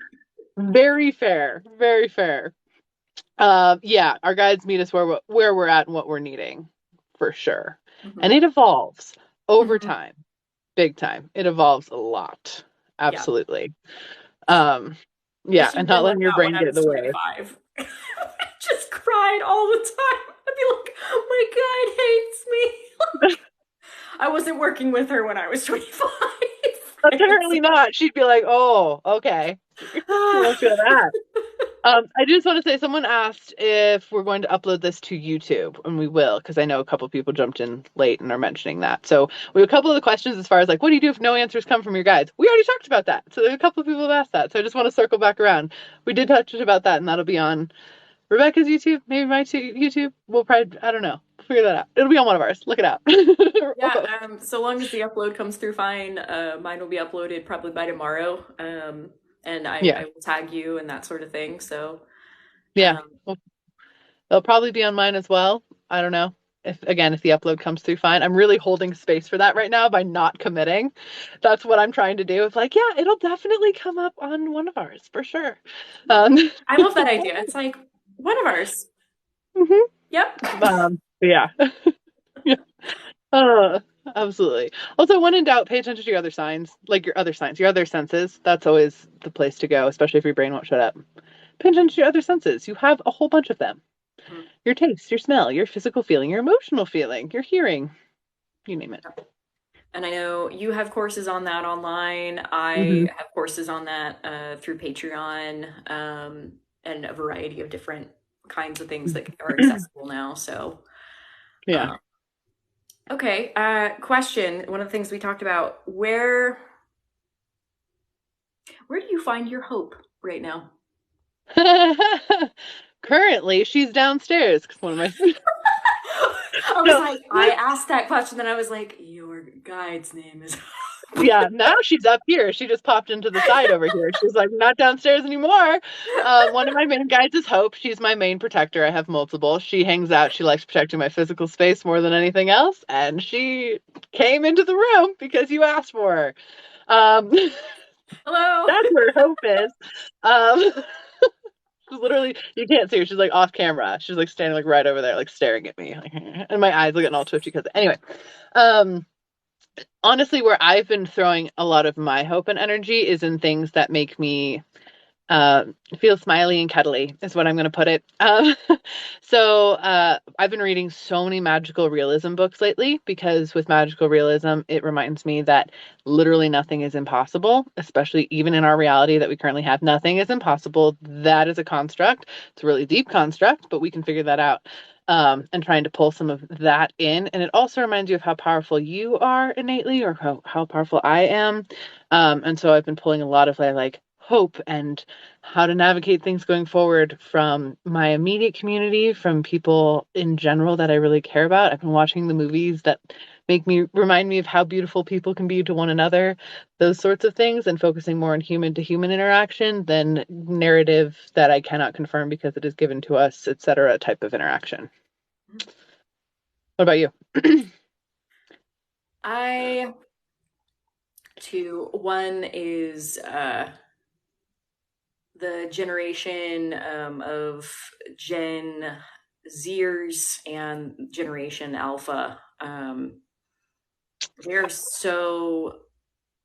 Very fair. Very fair. Yeah, our guides meet us where we're at and what we're needing, for sure. And Mhm. it evolves over Mhm. time, big time. It evolves a lot. Yeah. Absolutely. Um, I yeah, should and have been not like letting your that when brain I get in was the way. 25. I just cried all the time. I'd be like, my guide hates me. I wasn't working with her when I was 25. Right? Apparently not. She'd be like, "Oh, okay." You won't feel that. I just want to say someone asked if we're going to upload this to YouTube, and we will, because I know a couple people jumped in late and are mentioning that. So we have a couple of the questions as far as like, what do you do if no answers come from your guides? We already talked about that. So there's a couple of people have asked that. So I just want to circle back around. We did touch about that, and that'll be on Rebekah's YouTube, maybe my YouTube. We'll probably, I don't know. We'll figure that out. It'll be on one of ours. Look it out. Or Yeah, both. so long as the upload comes through fine, mine will be uploaded probably by tomorrow. And I Yeah. will tag you and that sort of thing. So, Yeah. um, Well, they'll probably be on mine as well. I don't know. If the upload comes through fine. I'm really holding space for that right now by not committing. That's what I'm trying to do. It's like, yeah, it'll definitely come up on one of ours for sure. Um, I love that idea. It's like one of ours. mhm. Yep. Yeah. Yeah. Uh, absolutely. Also, when in doubt, pay attention to your other signs, like your other signs, your other senses. That's always the place to go, especially if your brain won't shut up. Pay attention to your other senses. You have a whole bunch of them. Mhm. Your taste, your smell, your physical feeling, your emotional feeling, your hearing, you name it. And I know you have courses on that online. Hmm. I have courses on that through Patreon, and a variety of different kinds of things that are accessible now. So, Yeah. uh, okay. Question. One of the things we talked about, where do you find your hope right now? Currently, she's downstairs because one of my I was no, like, I asked that question, then I was like, your guide's name is. yeah, now she's up here. She just popped into the side over here. She's like not downstairs anymore. One of my main guides is Hope. She's my main protector. I have multiple. She hangs out. She likes protecting my physical space more than anything else, and she came into the room because you asked for her. Um, Hello. that's where Hope is. Um, she's literally, you can't see her. She's like off camera. She's like standing like right over there, like staring at me, like, and my eyes are getting all twitchy because anyway. Um, Honestly, where I've been throwing a lot of my hope and energy is in things that make me uh, feel smiley and cuddly, is what I'm going to put it. I've been reading so many magical realism books lately because with magical realism, it reminds me that literally nothing is impossible, especially even in our reality that we currently have. Nothing is impossible. That is a construct. It's a really deep construct, but we can figure that out. And trying to pull some of that in. And it also reminds you of how powerful you are innately, or how powerful I am. And so I've been pulling a lot of like hope and how to navigate things going forward from my immediate community, from people in general that I really care about. I've been watching the movies that remind me of how beautiful people can be to one another, those sorts of things, and focusing more on human to human interaction than narrative that I cannot confirm because it is given to us, etc. type of interaction. What about you? I one is the generation of Gen Zers and Generation Alpha. They're so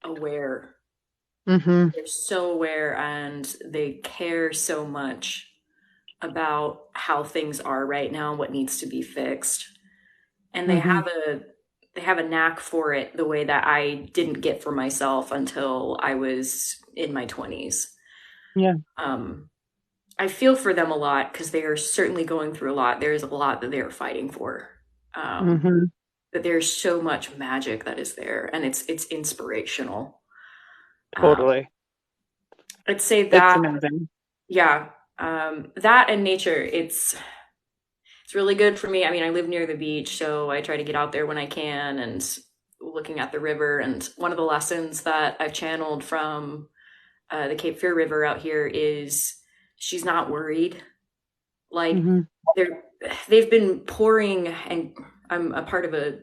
aware. Mm-hmm. They're so aware and they care so much about how things are right now, what needs to be fixed. And Mm-hmm. they have a knack for it the way that I didn't get for myself until I was in my 20s. Yeah. Um, I feel for them a lot because they are certainly going through a lot. There's a lot that they are fighting for. Um, Mm-hmm. but there's so much magic that is there, and it's inspirational. Um, Totally. I'd say It's that, amazing. yeah, that and nature. It's really good for me. I mean, I live near the beach, so I try to get out there when I can and looking at the river. And one of the lessons that I've channeled from the Cape Fear River out here is she's not worried. Like Mm-hmm. they're they've been pouring, and I'm a part of a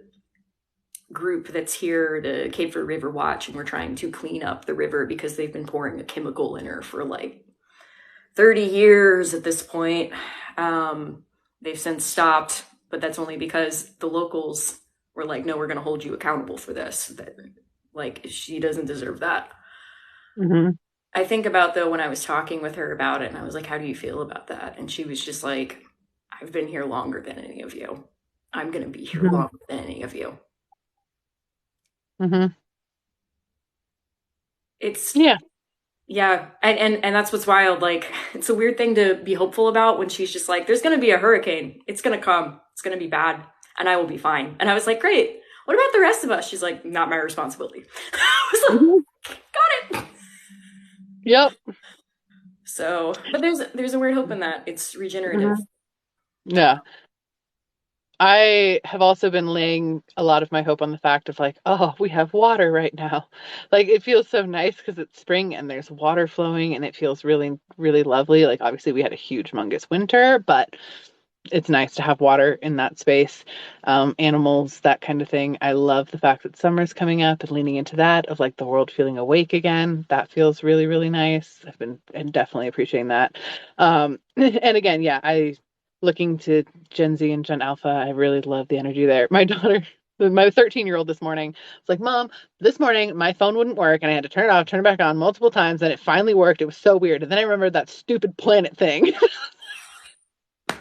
group that's here, the Cape Fear River Watch, and we're trying to clean up the river because they've been pouring a chemical in her for like 30 years at this point. Um, they've since stopped, but that's only because the locals were like, no, we're going to hold you accountable for this. That, like, she doesn't deserve that. Mm-hmm. I think about, though, when I was talking with her about it, and I was like, how do you feel about that? And she was just like, I've been here longer than any of you. I'm going to be here Mm-hmm. longer than any of you. Mm-hmm. It's, Yeah. yeah. And that's what's wild. Like, it's a weird thing to be hopeful about when she's just like, there's going to be a hurricane. It's going to come. It's going to be bad. And I will be fine. And I was like, great. What about the rest of us? She's like, not my responsibility. I was Mm-hmm. like, got it. Yep. So, but there's a weird hope in that. It's regenerative. Mm-hmm. Yeah. I have also been laying a lot of my hope on the fact of like, oh, we have water right now. Like it feels so nice because it's spring and there's water flowing and it feels really, really lovely. Like obviously we had a huge humongous winter, but it's nice to have water in that space. Animals, that kind of thing. I love the fact that summer's coming up and leaning into that of like the world feeling awake again. That feels really, really nice. I've been and definitely appreciating that. And again, yeah, I looking to Gen Z and Gen Alpha, I really love the energy there. My daughter, my 13-year-old this morning was like, Mom, this morning my phone wouldn't work and I had to turn it off, turn it back on multiple times, and it finally worked. It was so weird. And then I remembered that stupid planet thing.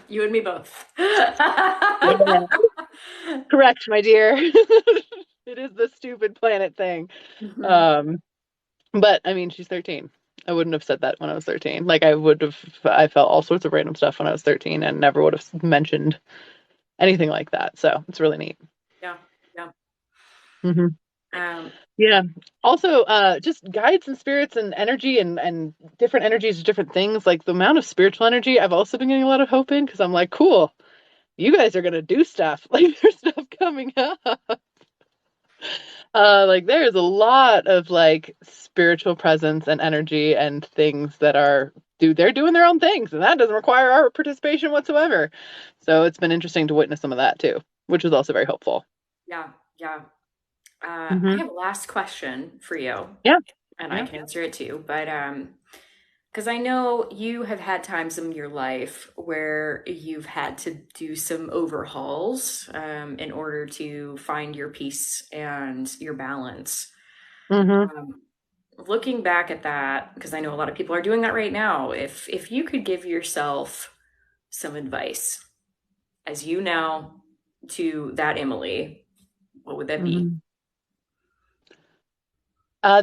You and me both. Yeah. Correct, my dear. It is the stupid planet thing. Mhm. Um, but I mean, she's 13. I wouldn't have said that when I was 13. Like I felt all sorts of random stuff when I was 13 and never would have mentioned anything like that. So it's really neat. Yeah, yeah. Hmm. Um, Yeah. Also, just guides and spirits and energy and different energies, different things. Like the amount of spiritual energy, I've also been getting a lot of hope in because I'm like, cool, you guys are gonna do stuff. Like there's stuff coming up. Like there's a lot of like spiritual presence and energy and things that are they're doing their own things and that doesn't require our participation whatsoever. So it's been interesting to witness some of that too, which was also very hopeful. yeah, yeah. I Hmm. have a last question for you, Yeah, and I yeah. can answer it too. But because I know you have had times in your life where you've had to do some overhauls in order to find your peace and your balance. Hmm. Um, Looking back at that, because I know a lot of people are doing that right now, if you could give yourself some advice as you now to that Emily, what would that be? Hmm.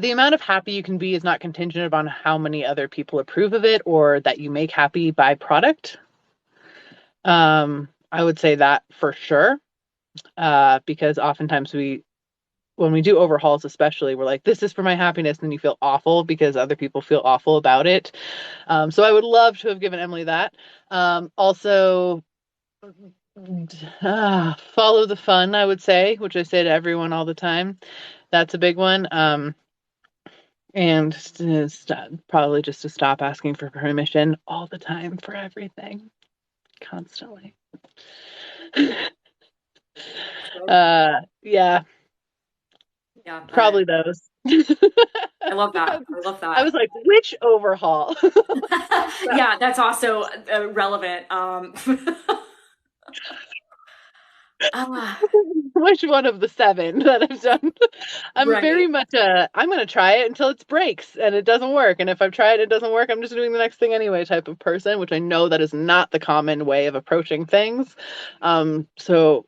The amount of happy you can be is not contingent upon how many other people approve of it or that you make happy by product. I would say that for sure. Because oftentimes when we do overhauls, especially, we're like, this is for my happiness. And then you feel awful because other people feel awful about it. So I would love to have given Emily that. Also, follow the fun, I would say, which I say to everyone all the time. That's a big one. And probably just to stop asking for permission all the time for everything, constantly. Yeah, Yeah, probably those. I love that. I love I that. was like, which overhaul? Yeah, that's also relevant. Ah, Which one of the seven that I've done? I'm very right. much I'm gonna try it until it breaks and it doesn't work. And if I've tried it doesn't work, I'm just doing the next thing anyway type of person, which I know that is not the common way of approaching things. So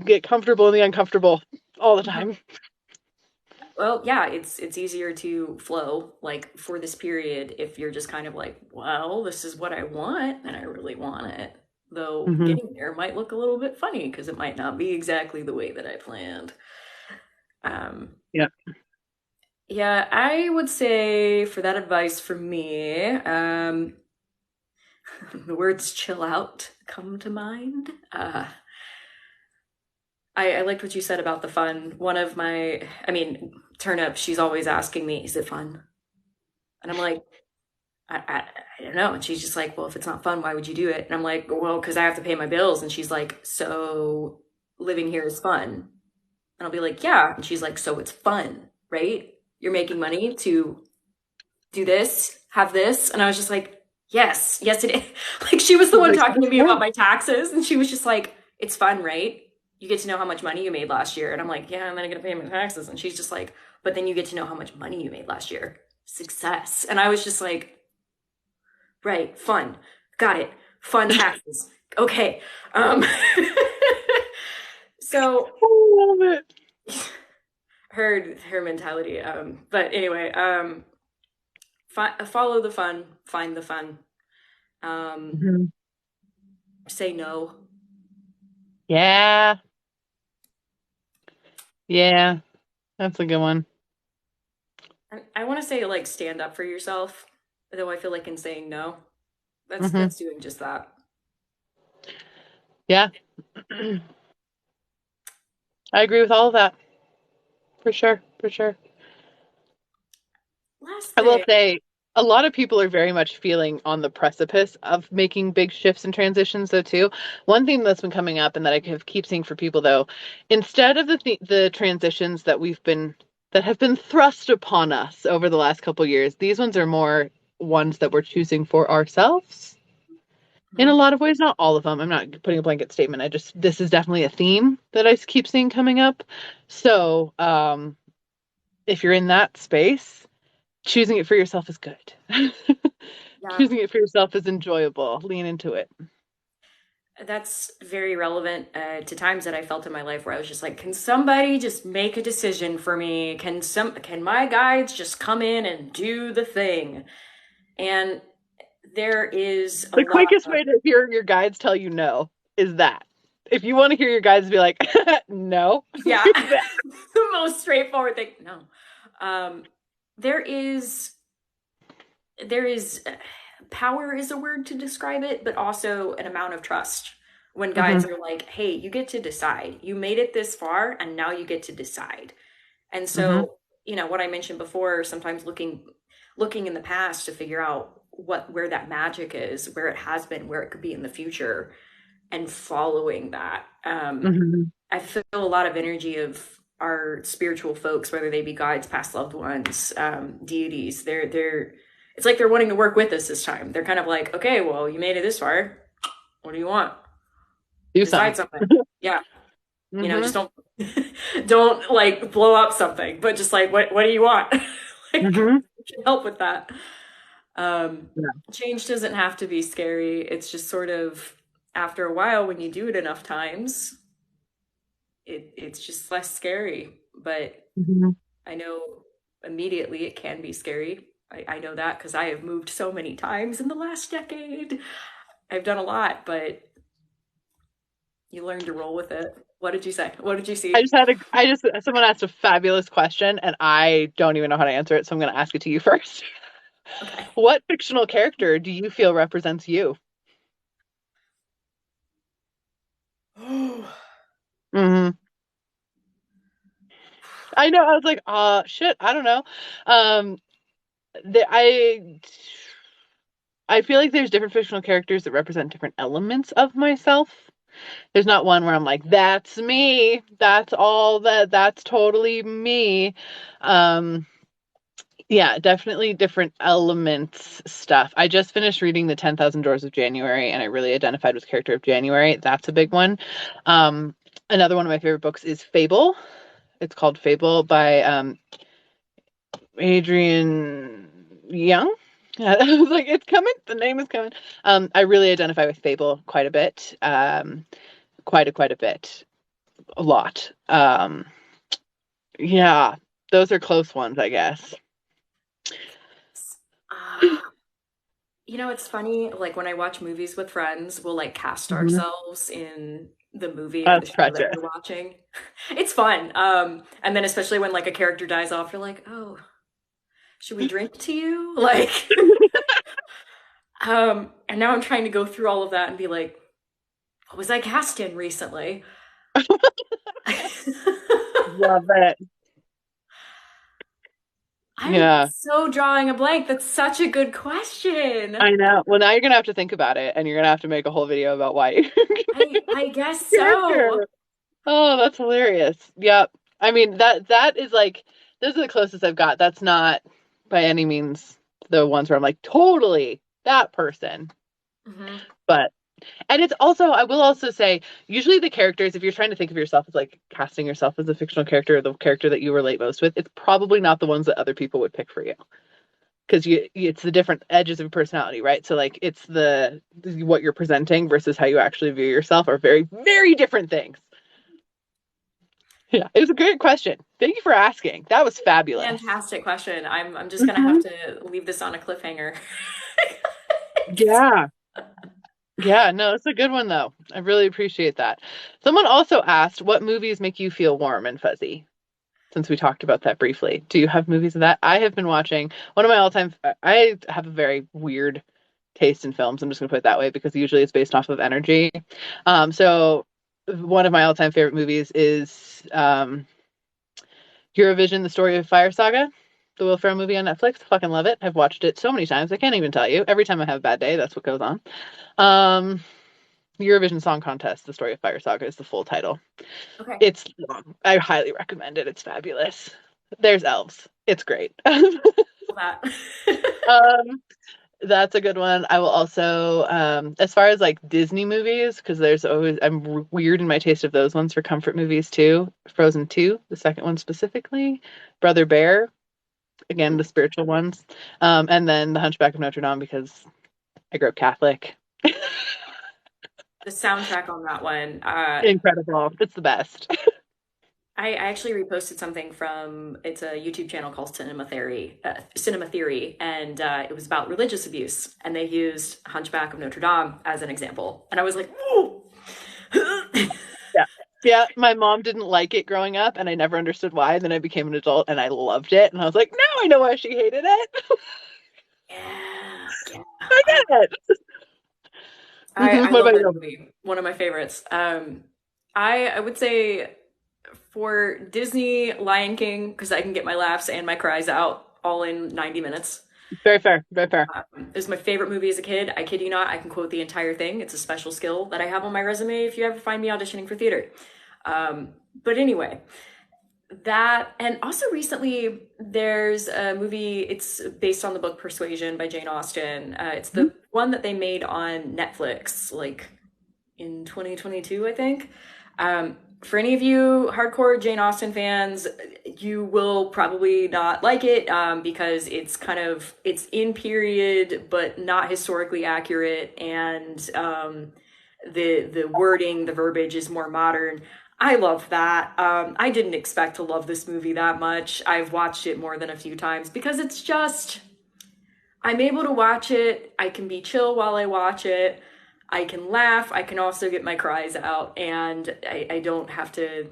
get comfortable in the uncomfortable all the Mhm. time. Well, yeah, it's easier to flow like for this period if you're just kind of like, well, this is what I want and I really want it. Though Hmm. getting there might look a little bit funny because it might not be exactly the way that I planned. Um, Yeah. yeah, I would say for that advice for me, the words chill out come to mind. I liked what you said about the fun. One of my, I mean, Turnip, she's always asking me, is it fun? And I'm like, I, I, I don't know. And she's just like, well, if it's not fun, why would you do it? And I'm like, well, because I have to pay my bills. And she's like, so living here is fun. And I'll be like, yeah. And she's like, so it's fun, right? You're making money to do this, have this. And I was just like, yes, yes, it is. Like she was the one Like, talking to me yeah. about my taxes. And she was just like, it's fun, right? You get to know how much money you made last year. And I'm like, yeah, and then I get to pay my taxes. And she's just like, but then you get to know how much money you made last year. Success. And I was just like, right, fun. Got it. Fun taxes. Okay. Um so I love it. her mentality. But anyway, follow the fun, find the fun. Um Mhm. say no. Yeah. Yeah. That's a good one. I want to say like stand up for yourself, though I feel like in saying no, Hmm. that's doing just that. Yeah. I agree with all of that. For sure. For sure. Last I will thing. say a lot of people are very much feeling on the precipice of making big shifts and transitions though too. One thing that's been coming up and that I keep seeing for people though, instead of the transitions that have been thrust upon us over the last couple years, these ones are more ones that we're choosing for ourselves. In a Mhm. lot of ways, not all of them. I'm not putting a blanket statement. This is definitely a theme that I keep seeing coming up. So, if you're in that space, choosing it for yourself is good. Yeah, Choosing it for yourself is enjoyable. Lean into it. that's very relevant to times that I felt in my life where I was just like, can somebody just make a decision for me? Can my guides just come in and do the thing? And there is a The lot quickest of way to hear your guides tell you no is that. If you want to hear your guides be like, no, yeah, do that. the most straightforward thing. No, um, there is there is power is a word to describe it, but also an amount of trust when guides Hmm. are like, hey, you get to decide. You made it this far, and now you get to decide. And Hmm. so, what I mentioned before, sometimes looking in the past to figure out where that magic is, where it has been, where it could be in the future, and following that. Hmm. I feel a lot of energy of our spiritual folks, whether they be guides, past loved ones, deities. They're it's like they're wanting to work with us this time. They're kind of like, okay, well, you made it this far. What do you want? Do Decide something. something. Yeah, just Hmm. don't like blow up something, but just like what do you want? Like Hmm. we can help with that. Um, Yeah. change doesn't have to be scary. It's just sort of after a while when you do it enough times, it's just less scary. But Hmm. I know immediately it can be scary. I know that because I have moved so many times in the last decade. I've done a lot, but you learn to roll with it. What did you say? What did you see? Someone asked a fabulous question and I don't even know how to answer it, so I'm going to ask it to you first. Okay. What fictional character do you feel represents you? Hmm. I know. I was like, shit. I don't know. Um, the, I feel like there's different fictional characters that represent different elements of myself. There's not one where I'm like, that's me. That's all that. That's totally me. Um, Yeah, definitely different elements stuff. I just finished reading The 10,000 Doors of January and I really identified with character of January. That's a big one. Um, Another one of my favorite books is Fable. It's called Fable by Adrian Young. I was like, it's coming. The name is coming. I really identify with Fable quite a bit. Quite a bit. A lot. Yeah, those are close ones, I guess. Ah, it's funny, like when I watch movies with friends, we'll like cast Mhm. ourselves in the movie or the That's show that precious. we're watching. It's fun. And then especially when like a character dies off, you're like, oh, should we drink to you? Like, and now I'm trying to go through all of that and be like, what was I cast in recently? Love it. I'm Yeah, so drawing a blank. That's such a good question. I know. Well, now you're gonna have to think about it, and you're gonna have to make a whole video about why you I guess so. character. Oh, that's hilarious. Yep. I mean that is like those are the closest I've got. That's not by any means the ones where I'm like totally that person. Hmm. But and it's also I will also say usually the characters if you're trying to think of yourself as like casting yourself as a fictional character or the character that you relate most with, it's probably not the ones that other people would pick for you. Because it's the different edges of personality, right? So like it's the what you're presenting versus how you actually view yourself are very, very different things. Yeah, it was a great question. Thank you for asking. That was fabulous. Fantastic question. I'm just gonna have Hmm. to leave this on a cliffhanger. Yeah. Yeah, no, it's a good one though. I really appreciate that. Someone also asked, what movies make you feel warm and fuzzy? Since we talked about that briefly. Do you have movies of that? I have been watching one of my all-time, I have a very weird taste in films. I'm just going to put it that way because usually it's based off of energy. So one of my all-time favorite movies is Eurovision, The Story of Fire Saga, the Will Ferrell movie on Netflix. Fucking love it. I've watched it so many times. I can't even tell you. Every time I have a bad day, that's what goes on. Um, Eurovision Song Contest, The Story of Fire Saga is the full title. Okay. It's long. I highly recommend it. It's fabulous. There's elves. It's great. That. um, that's a good one. I will also, as far as like Disney movies, because there's always, weird in my taste of those ones for comfort movies too. Frozen 2, the second one specifically. Brother Bear, again, the spiritual ones. And then The Hunchback of Notre Dame because I grew up Catholic. The soundtrack on that one. Incredible. It's the best. I actually reposted something from it's a YouTube channel called Cinema Theory, and it was about religious abuse, and they used Hunchback of Notre Dame as an example, and I was like, "Ooh." Yeah. Yeah, my mom didn't like it growing up, and I never understood why. Then I became an adult, and I loved it. And I was like, now I know why she hated it. Yeah, yeah. I get it. I What love about that you? movie. One of my favorites. I would say for Disney, Lion King, because I can get my laughs and my cries out all in 90 minutes. Very fair. Very fair. It was my favorite movie as a kid. I kid you not, I can quote the entire thing. It's a special skill that I have on my resume if you ever find me auditioning for theater. But anyway, that, and also recently there's a movie, it's based on the book Persuasion by Jane Austen. It's Mhm. the one that they made on Netflix, like in 2022, I think. For any of you hardcore Jane Austen fans, you will probably not like it because it's in period but not historically accurate, and the wording, the verbiage is more modern. I love that. I didn't expect to love this movie that much. I've watched it more than a few times because it's just I'm able to watch it. I can be chill while I watch it. I can laugh. I can also get my cries out, and I don't have to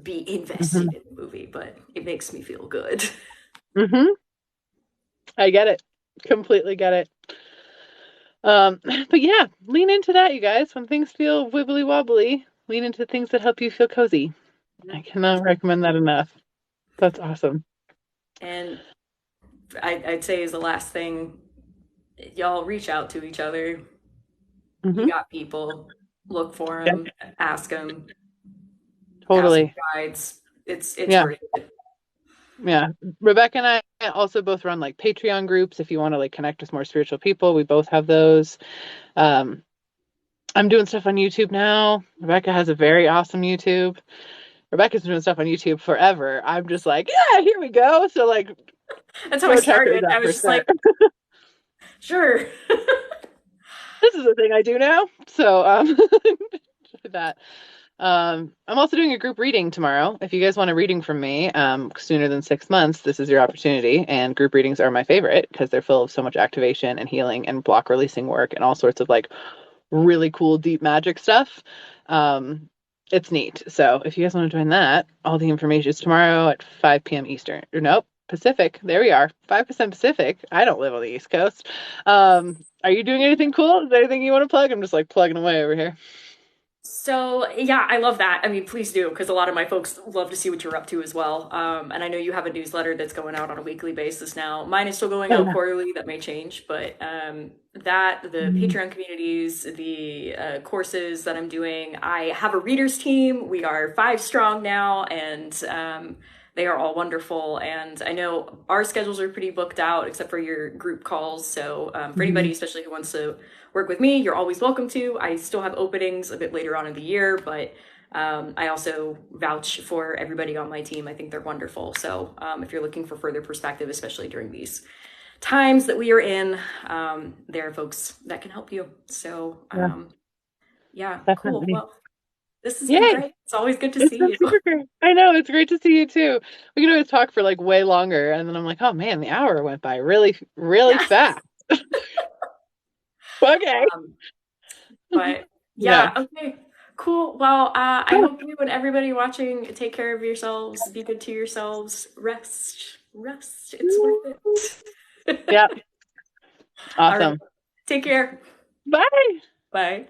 be invested Mhm. in the movie, but it makes me feel good. Mhm. I get it. Completely get it. But yeah, lean into that, you guys. When things feel wibbly wobbly, lean into things that help you feel cozy. I cannot recommend that enough. That's awesome. And I'd say is the last thing, y'all reach out to each other. You Hmm. got people, look for Yeah, them, ask them, ask totally. guides. It's Yeah. worth it. Yeah. Rebecca and I also both run like Patreon groups if you want to like connect with more spiritual people. We both have those. Um, I'm doing stuff on YouTube now. Rebecca has a very awesome YouTube. Rebecca's been doing stuff on YouTube forever. I'm just like, yeah, here we go. So like That's how I go check hers started. I out was for just sure. like, sure. This is the thing I do now. So that. I'm also doing a group reading tomorrow. If you guys want a reading from me, sooner than 6 months, this is your opportunity. And group readings are my favorite because they're full of so much activation and healing and block releasing work and all sorts of like really cool deep magic stuff. Um, it's neat. So if you guys want to join that, all the information is tomorrow at 5 p.m. Eastern. Or nope, Pacific. There we are. 5% Pacific. I don't live on the East Coast. Are you doing anything cool? Is there anything you want to plug? I'm just like plugging away over here. So yeah, I love that. I mean, please do, because a lot of my folks love to see what you're up to as well. And I know you have a newsletter that's going out on a weekly basis now. Mine is still going Oh out yeah. quarterly. That may change, but that the Mhm. Patreon communities, the courses that I'm doing, I have a readers team. We are 5 strong now, and they are all wonderful. And I know our schedules are pretty booked out, except for your group calls. So for anybody, Mhm. especially who wants to work with me, you're always welcome to. I still have openings a bit later on in the year, but I also vouch for everybody on my team. I think they're wonderful. So if you're looking for further perspective, especially during these times that we are in, there are folks that can help you. So Yeah, yeah, cool. definitely. Well, this has been Yay! great. It's always good to It's see been you. super great. I know, it's great to see you too. We can always talk for like way longer, and then I'm like, oh man, the hour went by really, really Yeah. fast. Okay. Um, but Yeah. yeah, okay. Cool. Well, I Cool. hope you and everybody watching take care of yourselves, be good to yourselves, rest, rest. It's worth Yeah. it. All right. Awesome. Take care. Bye. Bye.